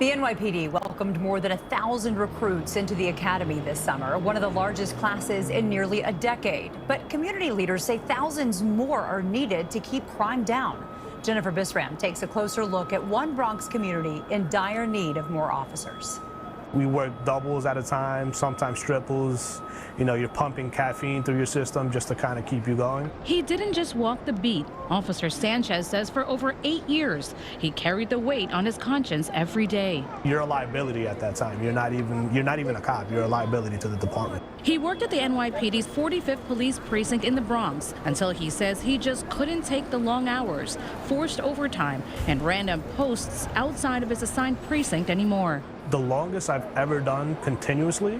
The NYPD welcomed more than 1,000 recruits into the academy this summer, one of the largest classes in nearly a decade. But community leaders say thousands more are needed to keep crime down. Jennifer Bisram takes a closer look at one Bronx community in dire need of more officers. We work doubles at a time, sometimes triples. You know, you're pumping caffeine through your system just to kind of keep you going. He didn't just walk the beat. Officer Sanchez says for over 8 years, he carried the weight on his conscience every day. You're a liability at that time. You're not even a cop. You're a liability to the department. He worked at the NYPD's 45th Police Precinct in the Bronx until he says he just couldn't take the long hours, forced overtime, and random posts outside of his assigned precinct anymore. The longest I've ever done continuously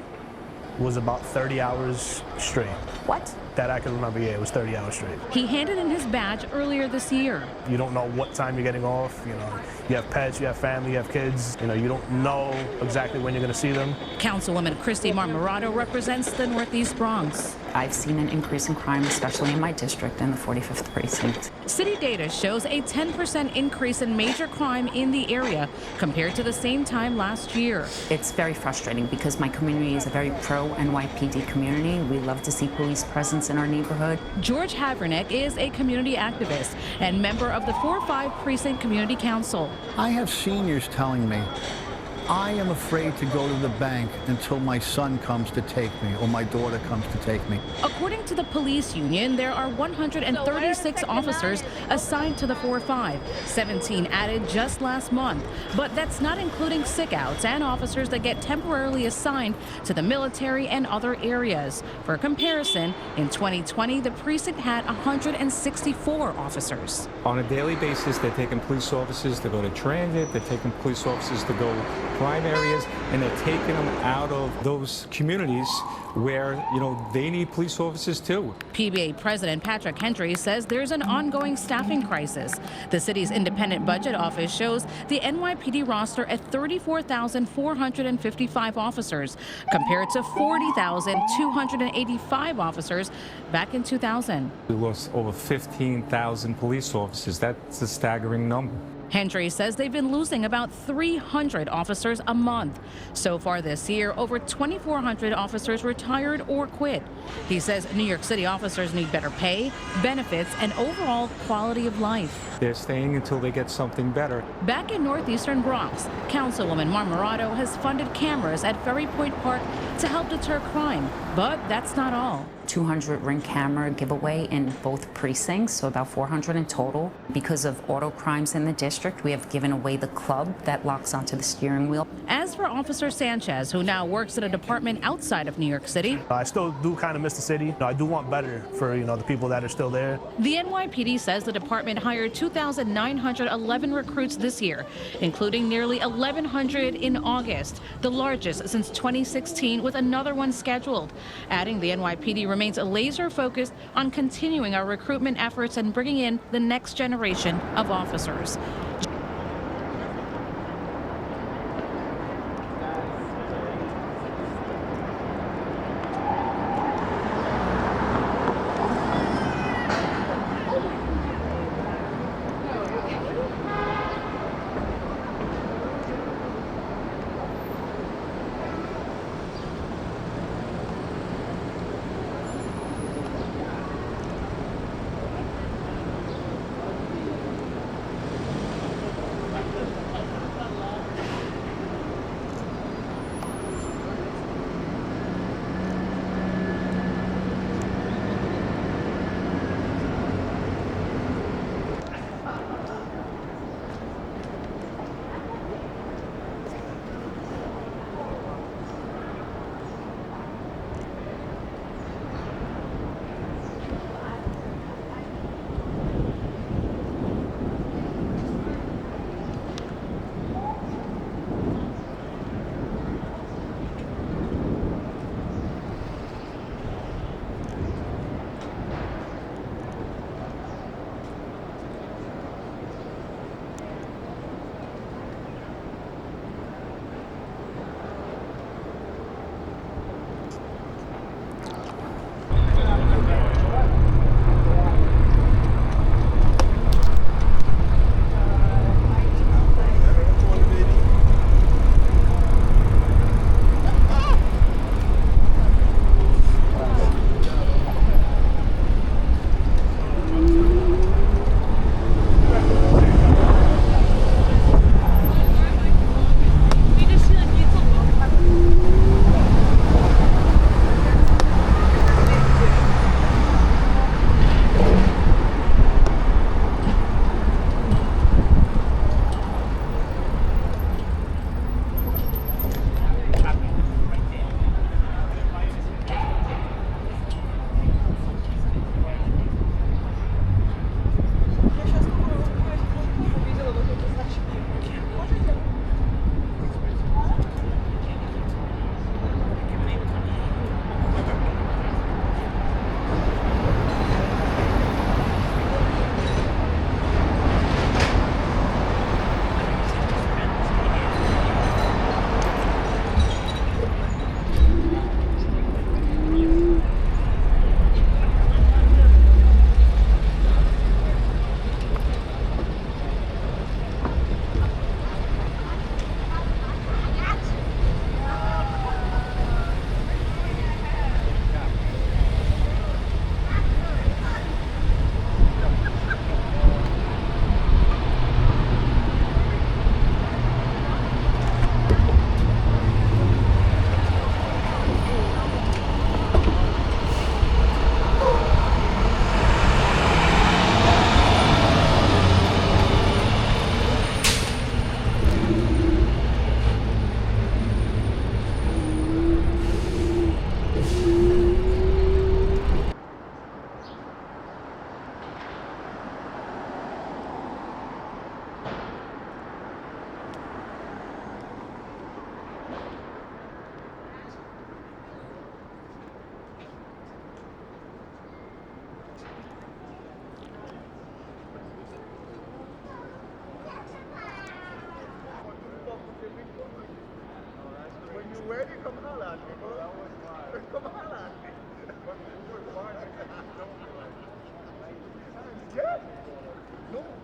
was about 30 hours straight. What? That I can remember, yeah, it was 30 hours straight. He handed in his badge earlier this year. You don't know what time you're getting off, you know. You have pets, you have family, you have kids. You know, you don't know exactly when you're going to see them. Councilwoman Christy Marmorato represents the Northeast Bronx. I've seen an increase in crime, especially in my district in the 45th precinct. City data shows a 10% increase in major crime in the area compared to the same time last year. It's very frustrating because my community is a very pro-NYPD community. We love to see police presence in our neighborhood. George Havernick is a community activist and member of the 4-5 Precinct Community Council. I have seniors telling me, I am afraid to go to the bank until my son comes to take me or my daughter comes to take me. According to the police union, there are 136 officers assigned to the 4-5, 17 added just last month. But that's not including sick-outs and officers that get temporarily assigned to the military and other areas. For comparison, in 2020, the precinct had 164 officers. On a daily basis, they're taking police officers to go to transit, they're taking police officers to go crime areas, and they're taking them out of those communities where, you know, they need police officers too. PBA President Patrick Hendry says there's an ongoing staffing crisis. The city's independent budget office shows the NYPD roster at 34,455 officers compared to 40,285 officers back in 2000. We lost over 15,000 police officers. That's a staggering number. Hendry says they've been losing about 300 officers a month. So far this year, over 2,400 officers retired or quit. He says New York City officers need better pay, benefits, and overall quality of life. They're staying until they get something better. Back in northeastern Bronx, Councilwoman Marmorato has funded cameras at Ferry Point Park to help deter crime. But that's not all. 200 ring camera giveaway in both precincts, so about 400 in total. Because of auto crimes in the district, we have given away the club that locks onto the steering wheel. As for Officer Sanchez, who now works at a department outside of New York City, I still do kind of miss the city. I do want better for, you know, the people that are still there. The NYPD says the department hired 2,911 recruits this year, including nearly 1,100 in August, the largest since 2016, with another one scheduled. Adding, the NYPD remains laser focused on continuing our recruitment efforts and bringing in the next generation of officers.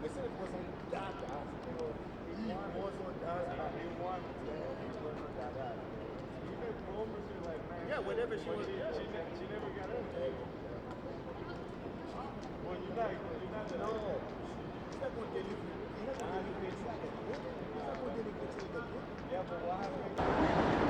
Ese fue un data, pero yeah, whatever she was. She never got in. Well, you're not. No. He's not going to get you. He's not going to get you. He's not going to get you. Yeah, but why?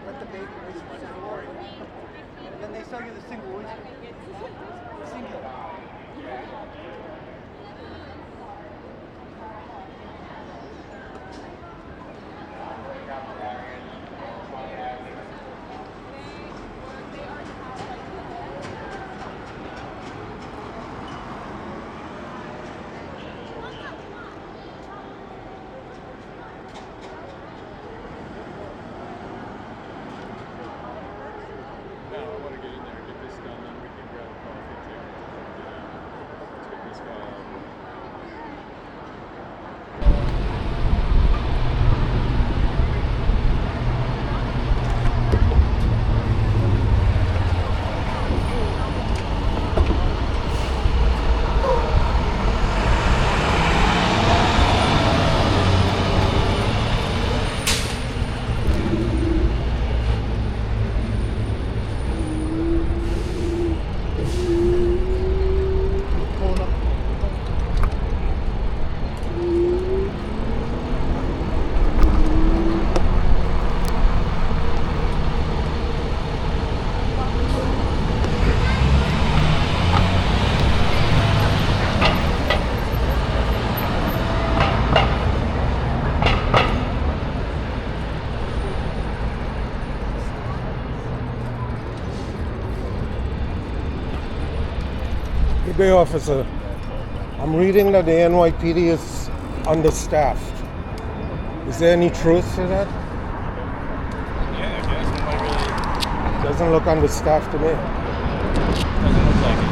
Let the bacon and then they sell you the single oyster. Singular. Good day, officer. I'm reading that the NYPD is understaffed. Is there any truth to that? Yeah, I guess nobody really Doesn't look understaffed to me. doesn't look like it.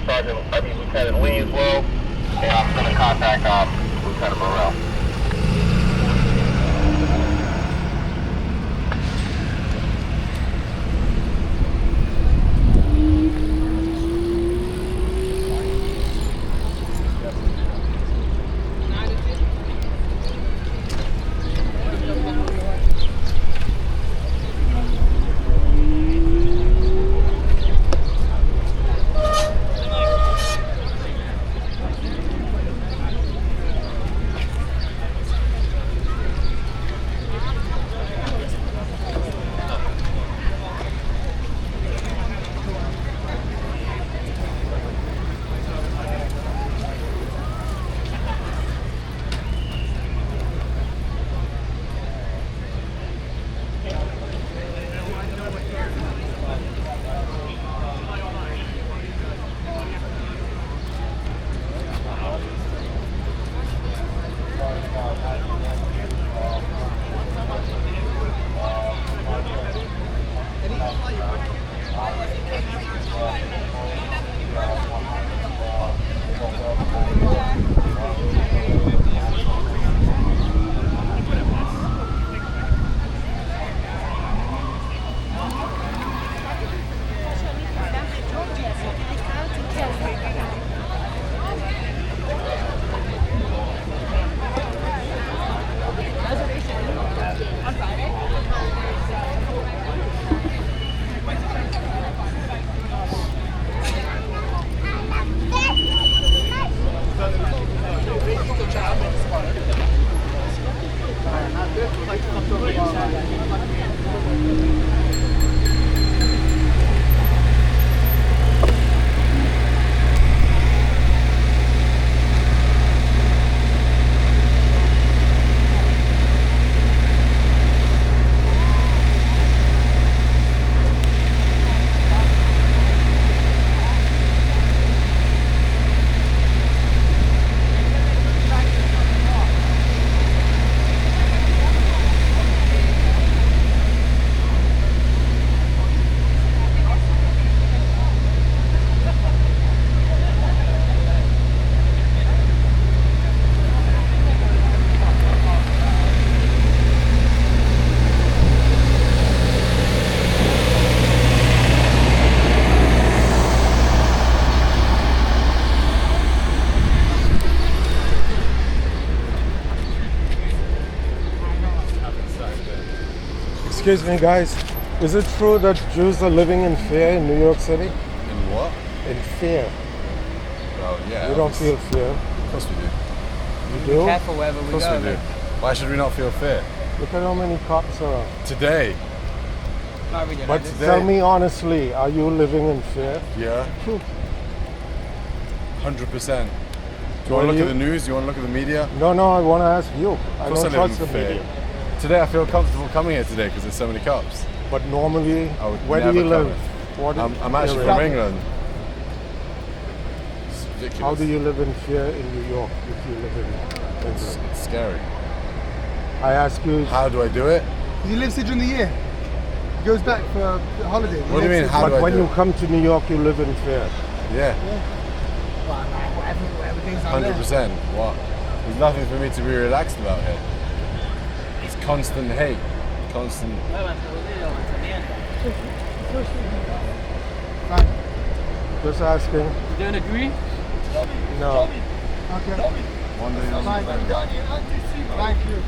Lieutenant Lee as well, and I'm going to contact Lieutenant Morrell. Excuse me, guys. Is it true that Jews are living in fear in New York City? In what? In fear. Oh, yeah. You don't feel fear? Of course we do. You do? Be careful wherever we go. Of course we do. Why should we not feel fear? Look at how many cops are around. Today. Not really. But today. tell me honestly, are you living in fear? Yeah. 100%. Do you Well, want to look you- at the news? Do you want to look at the media? No, I want to ask you. I Of course don't I live trust in the fear. media. Today I feel comfortable coming here today because there's so many cops. But normally, I would where do never you live? come What I'm actually area? from England. It's ridiculous. How do you live in fear in New York if you live in It's England? scary. I ask you, How do I do it? He lives here during the year. He goes back for a holiday. What do you mean, how do but I when do you it? come to New York, you live in fear. Yeah, Everything's out 100%. What? There's nothing for me to be relaxed about here. It's constant hate. Constant. Fine. Just asking. You don't agree? No. Okay. One day on Fine. Thank you.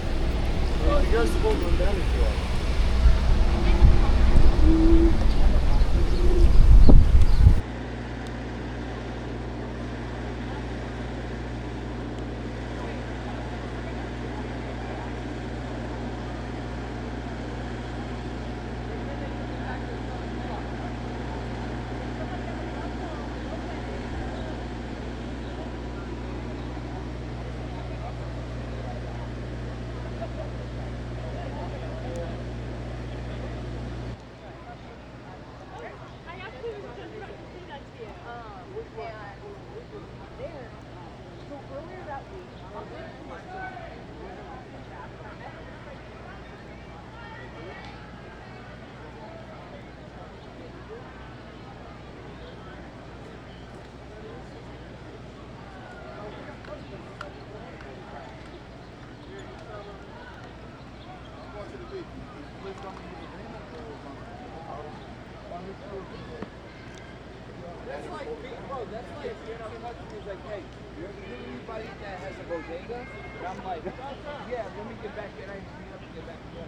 That's like, bro, that's like, you know, he's like, hey, you know anybody that has a bodega? And I'm like, yeah, let me get back there. I have to get back there.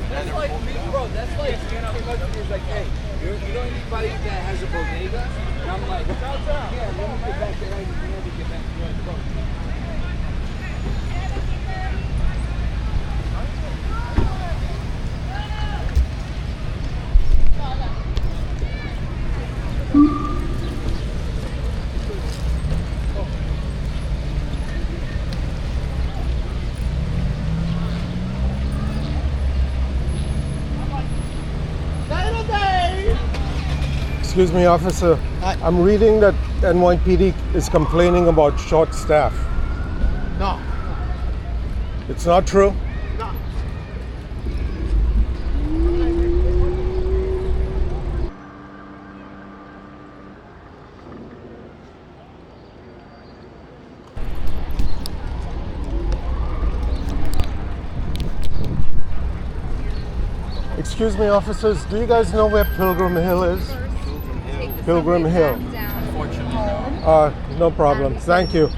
That's like me, bro. That's like, you know, he's like, hey, you know anybody that has a bodega? And I'm like, yeah, let me get back there. I have to get back there. Excuse me, officer. I'm reading that NYPD is complaining about short staff. No. It's not true? No. Excuse me, officers. Do you guys know where Pilgrim Hill is? Pilgrim Hill. Unfortunately, no. No problem. Thank you.